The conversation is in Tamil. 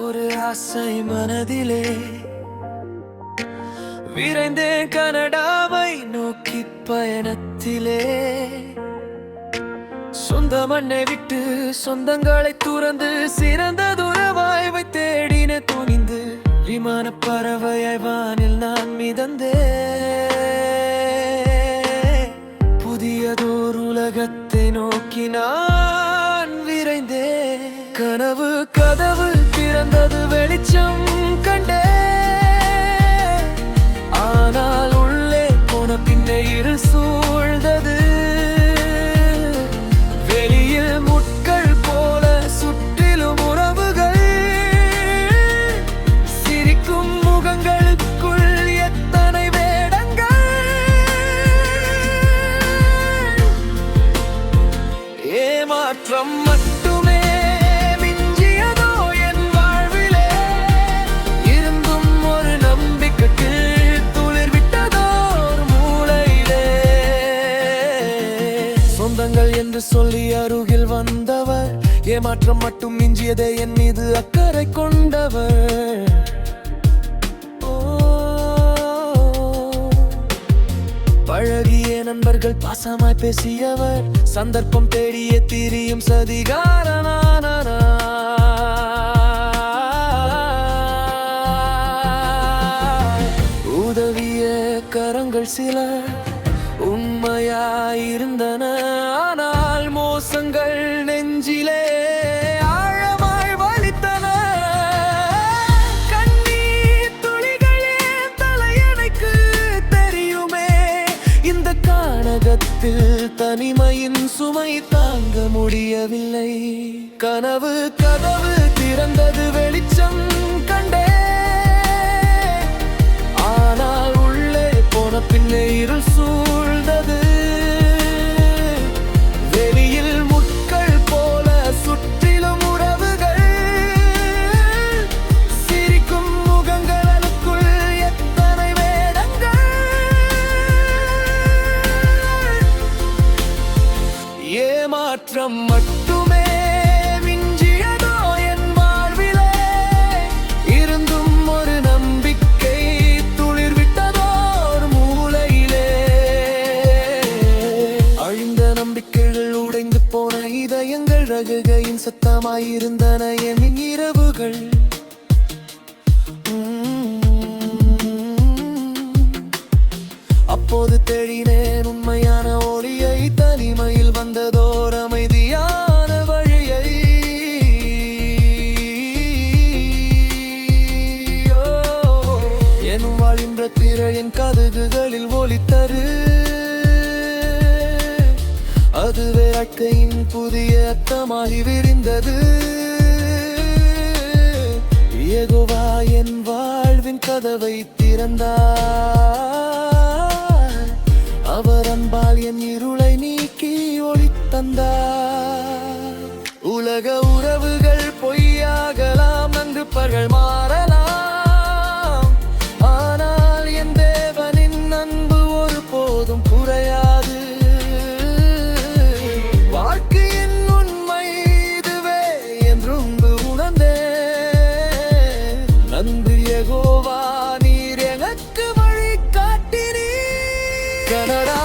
ஒரு ஆசை மனதிலே விரைந்தேன் கனடாவை நோக்கி பயணத்திலே. சொந்த மண்ணை விட்டு சொந்தங்களை துறந்து சிறந்த துறவாய்வை தேடின துணிந்து விமான பறவையாய் வானில் நான் மிதந்தே. புதியதோர் உலகத்தை நோக்கி நான் விரைந்தே. கனவு கதவு திறந்தது, வெளிச்சம் கண்டே. ஆனால் உள்ளே போன பின்னே இருள் சூழ்ந்தது. வெளியில் முட்கள் போல சுற்றிலும் உறவுகள், சிரிக்கும் முகங்களுக்குள் எத்தனை வேடங்கள். ஏமாற்றம் மட்டுமே மிஞ்சியதோ என் வாழ்விலே. இருந்தும் ஒரு நம்பிக்கைக்கு துளிர் விட்டதோர் மூளையிலே. சொந்தங்கள் என்று சொல்லி அருகில் வந்தவர், ஏமாற்றம் மட்டும் மிஞ்சியதே என் மீது அக்கறை கொண்டவர். பழகிய நண்பர்கள் பாசமாய் பேசியவர், சந்தர்ப்பம் தேடிய திரியும் சதிகாரனானார். உதவிய கரங்கள் சில உண்மையாயிருந்தன, ஆனால் மோசங்கள் நெஞ்சிலே ஆழமாய் வலித்தன. கண்ணீர் துளிகளே தலையணைக்கு தெரியுமே, இந்த கானகத்தில் தனிமையின் சுமை தாங்க முடியவில்லை. கனவு கதவு திறந்தது, வெளிச்சம் கண்டே. ஆனால் உள்ளே போன பின்னே இருள் சூழ்ந்தது. வெளியில் முட்கள் போல சுற்றிலும் உறவுகள், சிரிக்கும் முகங்களுக்குள் எத்தனை வேடங்கள். ஏமாற்றம் மட்டுமே மிஞ்சியதோ என் வாழ்விலே. இருந்தும் ஒரு நம்பிக்கை துளிர் விட்டதோர் மூளையிலே. அழிந்த நம்பிக்கைகள், உடைந்து போன இதயங்கள், ரகுகையின் சத்தமாயிருந்தன என் இரவுகள். அப்போது தேடினேன் உண்மையான ஒளியை, தனிமையில் வந்ததோர் அமைதியான வழியை. என் வாழ்கின்ற திரையின் கதகுகளில் ஒளித்தரு, அதுவே வாழ்க்கையின் புதிய அர்த்தமாகி விரிந்தது. யெகோவா என் வாழ்வின் கதவை திறந்தார், அவர் அன்பால் என் இருளை நீக்கி ஒளி தந்தார். உலக உறவுகள் பொய்யாகலாம், நண்பர்கள் மாறலாம், ஆனால் என் தேவனின் அன்பு ஒரு போதும் குறையாது. வாழ்க்கையின் உண்மை இதுவே என்றும் உணர்ந்தே. நன்றி யெகோவா, நீர் எனக்கு வழி காட்டினீர். கனடா